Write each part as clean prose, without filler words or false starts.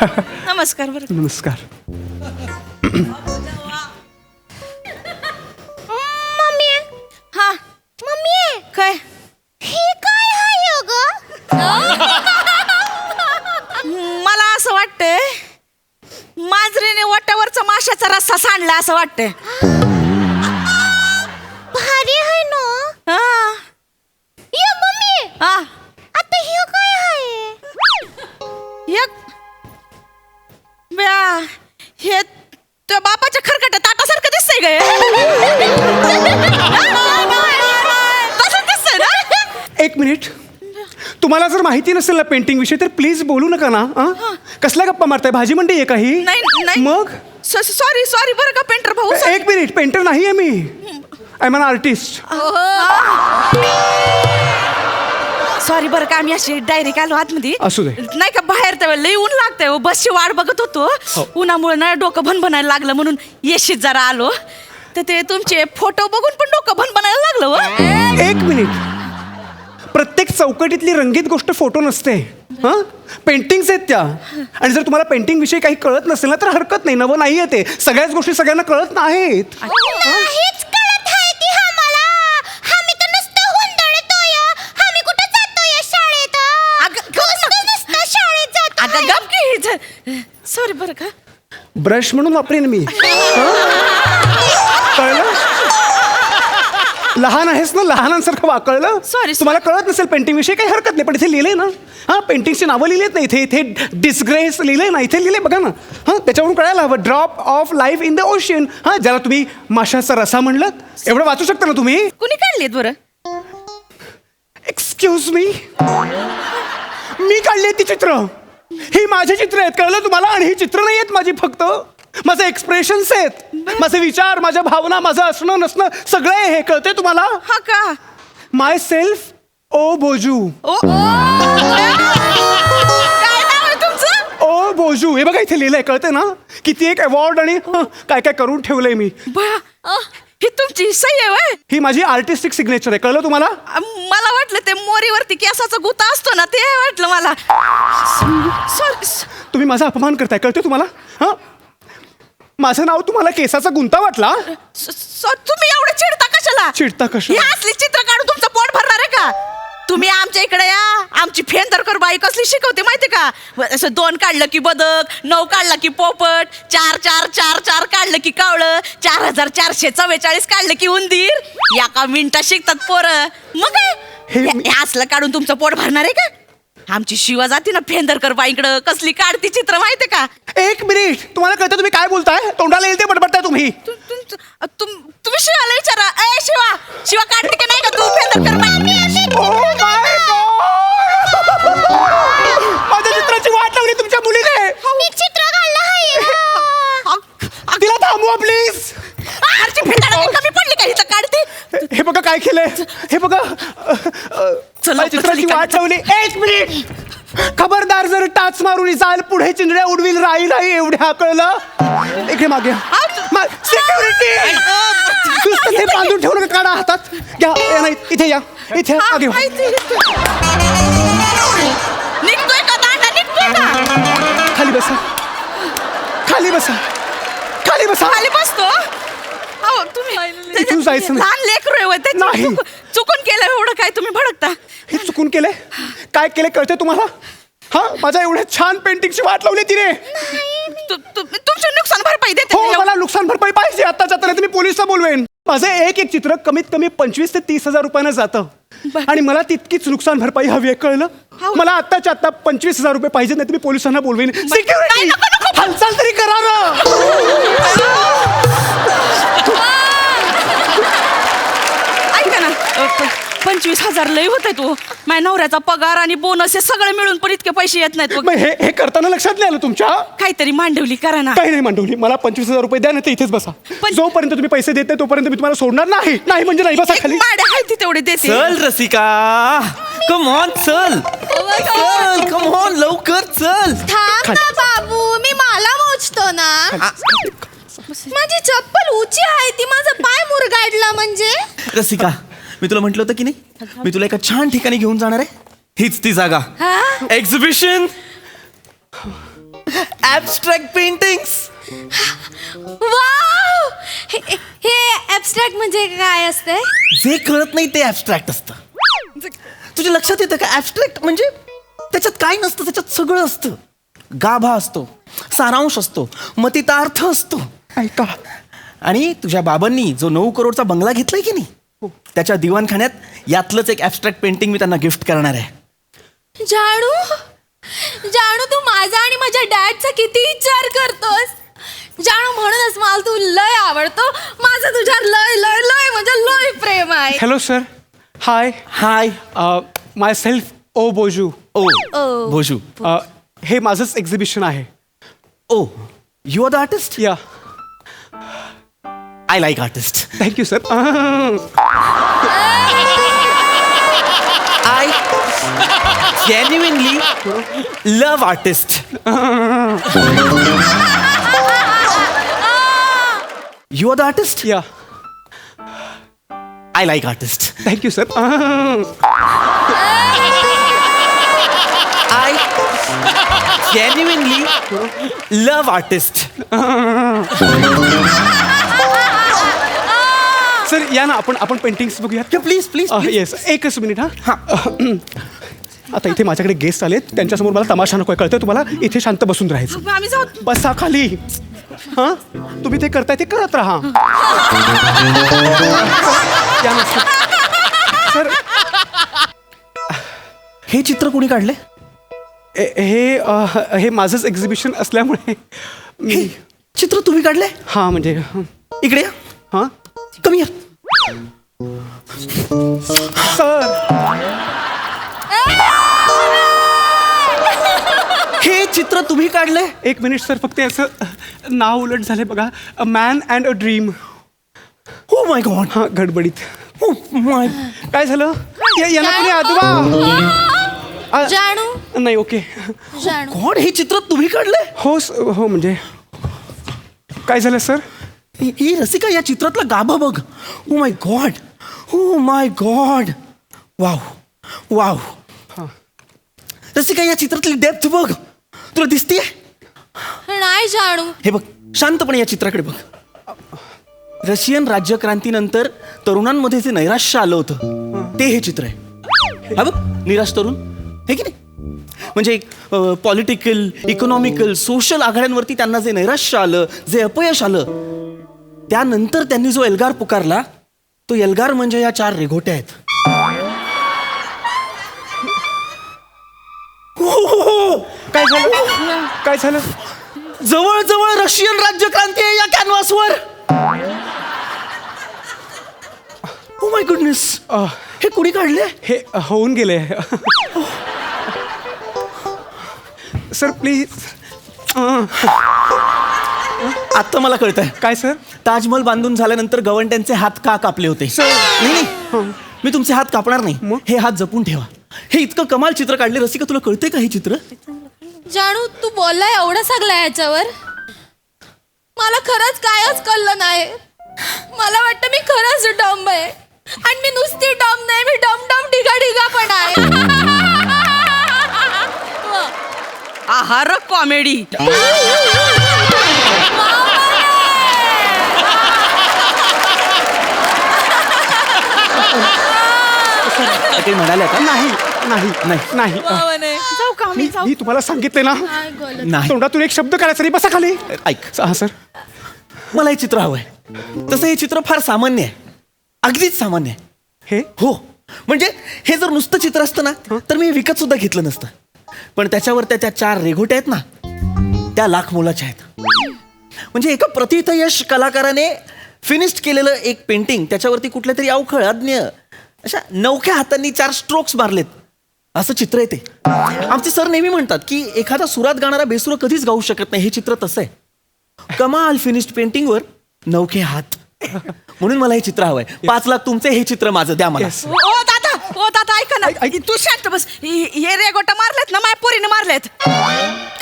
नमस्कार बरं. नमस्कार. मम्मी हा मम्मी काय हे काय आहे ग? मला असं वाटतंय मांजरीने वाट्यावरचा माशाचा रस्सा सांडला असं वाटतंय. भारी आहे ना. हा ये मम्मी हा आता हे काय आहे? एक ब्या हे त्या बापाच्या खरकट्या ताटासारखं दिसतंय ग हे. तसंच दिसतंय ना. एक मिनिट. तुम्हाला जर माहिती नसेल ना पेंटिंग विषयी तर प्लीज बोलू नका ना. कसल्या गप्पा मारताय? भाजी मंडी आहे काही? नाही मग सॉरी सॉरी बरं का पेंटर भाऊ. एक मिनिट. पेंटर नाही आहे मी. I am an artist. Sorry बरं का आम्ही अशी डायरेक्ट आलो आतमध्ये. असू दे. नाही का बाहेर तर लई ऊन लागतंय हो. बसची वाट बघत होतो. उन्हामुळे ना डोकं भनभनायला लागलं म्हणून येशीत जरा आलो. तर ते तुमचे फोटो बघून पण डोकं भनभनायला लागलं हो. एक मिनिट. प्रत्येक चौकटीतली रंगीत गोष्ट फोटो नसते. पेंटिंग्स आहेत त्या. आणि जर तुम्हाला पेंटिंग विषयी काही कळत नसेल ना तर हरकत नाही. नवं नाही आहे ते. सगळ्याच गोष्टी सगळ्यांना कळत नाहीत. हेच कळत आहे की आम्हाला. आम्ही तर नुसतं हुंदडतोय. आम्ही कुठे जातोय शाळेत? नुसतं शाळेत अगं जातोय. गप की. सॉरी बरं का. ब्रश म्हणून वापरेन मी. कळलं? लहान आहेस ना, लहानांसारखं वाकळलं. Sorry. तुम्हाला कळत नसेल पेंटिंग विषयी काही हरकत नाही. पण इथे लिहिलंय ना. पेंटिंगची नावं लिहिलेत ना इथे डिस्ग्रेस लिहिलंय ना इथे लिहिलंय बघा ना. त्याच्यावरून कळायला हवं. Drop of life in the ocean. ज्याला तुम्ही माशाचा रसा म्हणलं एवढं वाचू शकता ना तुम्ही. कुणी काढलीत बरं? एक्सक्यूज मी काढली ती चित्र. ही माझी चित्र आहेत. कळलं तुम्हाला? आणि ही चित्र नाही आहेत माझी फक्त. माझे एक्सप्रेशन्स आहेत. माझे विचार, माझ्या भावना, माझं असणं नसणं सगळं आहे हे. कळतंय तुम्हाला? हा का? माय सेल्फ ओ बोजू. काय नाव आहे तुमचं? ओ बोजू. हे बघा इथे लिहिलंय. कळतंय ना? किती एक अवॉर्ड आणि काय काय करून ठेवलंय मी. बया ही तुमची सही आहे व्हय? ही माझी आर्टिस्टिक सिग्नेचर आहे. कळलं तुम्हाला? मला वाटलं ते मोरीवरती केसाचा गुता असतो ना ते वाटलं मला. सॉरी. तुम्ही माझा अपमान करताय. कळतंय तुम्हाला? माझं नाव तुम्हाला केसाचा गुंता वाटला? तुम्ही एवढं चिडता कशाला? चिडता ही कशा? असली चित्र काढून तुमचं पोट भरणार आहे का? तुम्ही आमच्या इकडे या. आमची फेंदरकर बाई कसली शिकवते माहिती का? असं 2 काढलं की बदक, 9 काढलं की पोपट, 4 4 4 4 काढलं की कावळं, 4444 काढलं की उंदीर. एका मिनिटात शिकतात पोरं. मग हे हे असलं काढून तुमचं पोट भरणार आहे का? आमची शिवा जाती ना फेंदरकर बाईकडं कसली काढती चित्र माहिती का? एक मिनिट. तुम्हाला कळतं तुम्ही काय बोलताय? तोंडाला येईल ते बडबडताय तुम्ही. तुम्ही शिवाला विचारा. ए शिवा काढते की नाही का तू फेंदरकर बाई? Oh my God! माझ्या चित्राची वाट लावली तुमच्या मुलीने. मी चित्र काढलं आहे. तिला थांबवा प्लीज. कमी पडली का हिचं काढते? हे बघा काय केलंय. हे बघा. चला, माझ्या चित्राची वाट लावली. एक मिनिट. खबरदार जर टाच मारून जाल पुढे चिंधड्या उडवील राही एवढ्या. कळलं? इकडे मागे सिक्युरिटी. नुसतं हे बांधून ठेवू नका. काढा हातात. घ्या. नाही इथे या. इथे मागे व्हा. निघतोय का दांडा? निघतोय का? खाली बसा. खाली बसा. खाली बसा. खाली बसतो. अहो तुम्ही इथून जायचं नाही. लहान लेकरू आहे होय, ते नाही. चुकून केलं एवढं काय तुम्ही भडकता? हे चुकून केलंय. काय केलंय कळतंय तुम्हाला? माझ्या एवढ्या छान पेंटिंगची वाट लावली तिने. तुमची नुकसान भरपाई देते. हो मला नुकसान भरपाई पाहिजे. आत्ताच्या आता मी पोलिसला बोलवेन. माझं एक चित्र कमीत कमी 25 ते 30 हजार रुपयानं जातं. आणि मला तितकीच नुकसान भरपाई हवी आहे. कळलं? मला आत्ताच्या आता 25,000 रुपये पाहिजे. नाही तर मी पोलिसांना बोलवेन. सिक्युरिटी हालचाल तरी करा ना. ऐका ना 25,000 लय होत आहे तो. माझ्या नवऱ्याचा पगार आणि बोनस हे सगळे मिळून पण इतके पैसे येत नाहीत. मग हे करताना लक्षात नाही आलं तुमच्या? काहीतरी मांडवली करा ना. काही नाही मांडवली. मला 25,000 रुपये द्या नाही तर इथेच बसा. जोपर्यंत तुम्ही पैसे देत नाही तोपर्यंत मी तुम्हाला सोडणार नाही. नाही म्हणजे नाही. बसा खाली. माडे आहे ती तेवढे देते. चल रसिका. कम ऑन चल. चल कम ऑन लवकर चल. थांब ना बाबू. मी माला मोजतो ना. माझी चप्पल उंची आहे ती. माझा पाय मुरगाडला म्हणजे. रसिका मी तुला म्हटलं होतं की नाही मी तुला एका छान ठिकाणी घेऊन जाणार आहे. हीच ती जागा. एक्झिबिशन. Abstract paintings. वाव हे ऍबस्ट्रॅक्ट म्हणजे काय असते? जे कळत नाही ते ॲबस्ट्रॅक्ट असतं. तुझ्या लक्षात येतं का? ॲबस्ट्रॅक्ट म्हणजे त्याच्यात काय नसतं, त्याच्यात सगळं असतं. गाभा असतो, सारांश असतो, मतितार्थ असतो. ऐका, आणि तुझ्या बाबांनी जो 9 करोडचा बंगला घेतलाय की नाही, त्याच्या दिवाणखान्यात यातलंच एक ॲबस्ट्रॅक्ट पेंटिंग मी त्यांना गिफ्ट करणार आहे. जानू जानू तू माझा आणि माझ्या डॅडचा किती विचार करतोस. जानू म्हणूनच मला तू लय आवडतो. माझं तुझ्यावर लय लय लय म्हणजे लय प्रेम आहे. Hello sir. Hi. Hi. Myself ओ बोजू. ओ भोजू. हे माझंच एक्झिबिशन आहे. Oh you are the artist. Yeah. I like artist. Thank you sir. I genuinely love artists. You are the artist? या. I like artists. Thank you sir. I genuinely love artists. Sir या ना, आपण पेंटिंग्स बघूयात. Please please. Yes, एकच minute. हा. आता इथे माझ्याकडे गेस्ट आलेत, त्यांच्यासमोर मला तमाशा नको कळतंय तुम्हाला. इथे शांत बसून राहायचं. आम्ही जाऊ. बसा खाली. हा, तुम्ही ते करताय ते करत राहा. या ना, सर. हे चित्र कोणी काढले? हे माझंच एक्झिबिशन असल्यामुळे हे चित्र तुम्ही काढले? हा म्हणजे इकडे या. हा कमी या. सर. हे चित्र तुम्ही काढले? एक मिनिट सर, फक्त याचं नाव उलट झाले बघा. A man and a dream. हो माय गॉड. हा, गडबडीत. हो माय. काय झालं? यांना तुम्ही आजोबा. जानू नाही, ओके. जानू गॉड, हे चित्र तुम्ही काढले? हो म्हणजे काय झालं सर? ही रसिका, या चित्रातला गाभा बघ. Oh my God. Oh my God. Wow wow. Rasika, या चित्रातली डेप्थ बघ. तुला दिसतीये? नाही जानू. हे बघ, शांतपणे या चित्राकडे बघ. रशियन राज्यक्रांतीनंतर तरुणांमध्ये जे नैराश्य आलं होतं ते हे चित्र आहे. हा बघ, निराश तरुण हे की नाही. म्हणजे पॉलिटिकल, इकॉनॉमिकल, सोशल आघाड्यांवरती त्यांना जे नैराश्य आलं, जे अपयश आलं, त्यानंतर त्यांनी जो एल्गार पुकारला, तो एल्गार म्हणजे या 4 रेघोट्या आहेत. काय झालं? काय झालं? जवळजवळ रशियन राज्यक्रांती आहे या कॅनव्हासवर. Oh my goodness. हे कुणी काढले? हे होऊन गेले. Sir please. आता मला कळतंय. काय सर? ताजमहल बांधून झाल्यानंतर गवंड्यांचे हात का कापले होते? नाही, मी तुमचे हात कापणार नाही. मग? हे हात जपून ठेवा. हे इतकं कमाल चित्र काढले. रसिका, तुला कळतंय का हे चित्र? जानू तू बोललाय एवढं सगळं याच्यावर, मला खरंच कायच कळलं नाही. मला वाटतं मी खरंच डम आहे. आणि मी नुसती डम नाही, मी डम डम ढिगा ढिगा पण आहे. आहार कॉमेडी. ते म्हणाले का? नाही नाही नाही. नाही. जाऊ का आम्ही? जाऊ. मी तुम्हाला सांगितले ना, काय बोलत? नाही. तोंडातून एक शब्द काढायचा नाही. बसा खाली. ऐक, हा सर. मला हे चित्र हवंय. तसं हे चित्र फार सामान्य आहे, अगदीच सामान्य आहे. हे हो, म्हणजे हे जर नुसतं चित्र असतं ना, तर मी विकत सुद्धा घेतलं नसतं. पण त्याच्यावर त्या 4 रेघोट्या आहेत ना, त्या लाख मोलाच्या आहेत. म्हणजे एका प्रतिथयश कलाकाराने फिनिश्ड केलेलं एक पेंटिंग, त्याच्यावरती कुठल्या तरी अवखळ अज्ञ अशा नवख्या हातांनी 4 स्ट्रोक्स मारलेत, असं चित्र आहे ते. आमचे सर नेहमी म्हणतात की एखादा सुरात गाणारा बेसुरा कधीच गाऊ शकत नाही. हे चित्र तसं आहे. कमाल फिनिश्ड पेंटिंगवर नवखे हात. म्हणून मला हे चित्र हवंय. 5 लाख तुमचे, हे चित्र माझं. द्या मला. Yes. ओ दादा ऐका ना. तू शांत बस. हे रेगोटा मारलेत ना, माझ्या पुरीने मारलेत.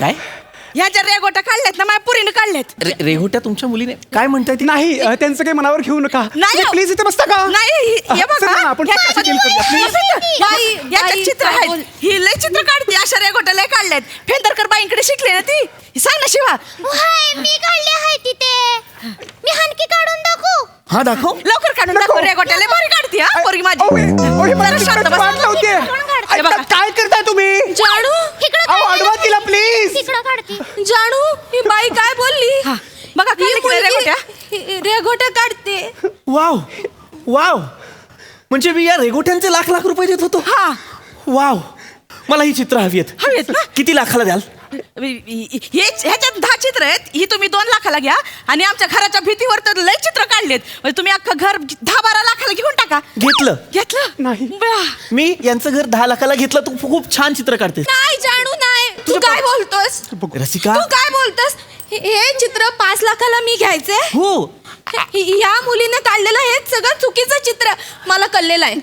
काय? ह्या ज्या रेगोटा काढल्यात ना, माझ्या पुरीने काढलेत. रेघोट्या तुमच्या मुलीने काय म्हणताय ती? नाही, त्यांचं काही मनावर घेऊ नका. नाही. प्लीज इथे बसता का? नाही, हे बघा. चला ना, आपण ह्याच्यात- deal करूया, please. याच्यात चित्र आहेत. ही लय चित्र काढते. अशा रेगोटा लय काढल्यात. फेंदरकर बाई बाईंकडे शिकले ना ती सांग ना शिवा. हाय, मी काढली आहे तिथे. मी हानकी काढून दाखवू. हा दाखव. लवकर काढून दाखव रे गोट्याले भारी काढते हा पोरगी माझी. जरा शांत बस. वाट लावते. हे बघा. काय करताय तुम्ही? जानू अहो अडवा तिला प्लीज. तिकडं काढते. जानू ही बाई काय बोलली? हा, बघा ही काढले की नाही रे गोट्या. मुलगी रेघोट्या काढते. वाव वाव, म्हणजे मी या रेगोट्यांचे लाख लाख रुपये देत होतो. हा वाव, मला ही चित्र हवी हवी आहेत ना? किती लाखाला द्याल? ह्याच्यात 10 चित्र आहेत. ही तुम्ही 2 लाखाला घ्या आणि आमच्या घराच्या भीतीवर तर लय चित्र काढलेत. म्हणजे तुम्ही अख्खं घर 10-12 लाखाला घेऊन टाका. घेतलं. घेतलं नाही. बा. मी यांचं घर 10 लाखाला घेतलं. तू खूप छान चित्र काढतेस. नाही जानू नाही. तू काय बोलतोस? रसिका. तू काय बोलतोस? हे चित्र 5 लाखाला मी घ्यायचे? हो. या मुलीने काढलेलं हे सगळं चुकीचं चित्र मला कळलेलं आहे.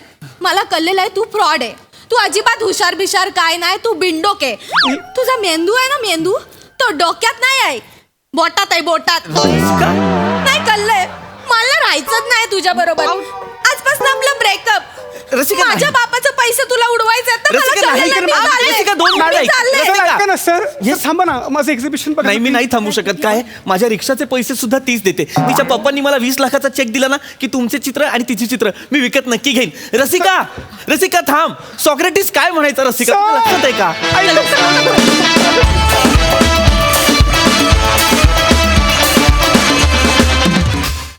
तू फ्रॉड आहे. तू अजिबात हुशार बिशार काय नाही. तू बिंडोक आहे. तुझा मेंदू आहे ना, मेंदू तो डोक्यात नाही आहे, बोटात आहे, बोटात. नाही कळलंय मला. राहायचंच नाही तुझ्या बरोबर. आजपासून आपलं ब्रेकअप. रसिका, नाही. माझ्या बापाचे पैसे तुला उडवायचे आहेत ना, मला रसिका, नाही. कळलेलं. मी चालले. रसिका, 2 मी मिनिटं ऐक. चालले. रसिका. ऐका ना सर. Yes. थांबा ना, माझं एक्झिबिशन बघा. नाही, मी नाही थांबू शकत. काय, माझ्या रिक्षाचे पैसे सुद्धा तीच देते. तिच्या पप्पांनी मला 20 लाखाचा चेक दिला ना, की तुमचे चित्र आणि तिची चित्र मी विकत नक्की घेईन. रसिका, रसिका थांब. सॉक्रेटिस काय म्हणायचं रसिका, तुला लक्षात आहे का? ऐका.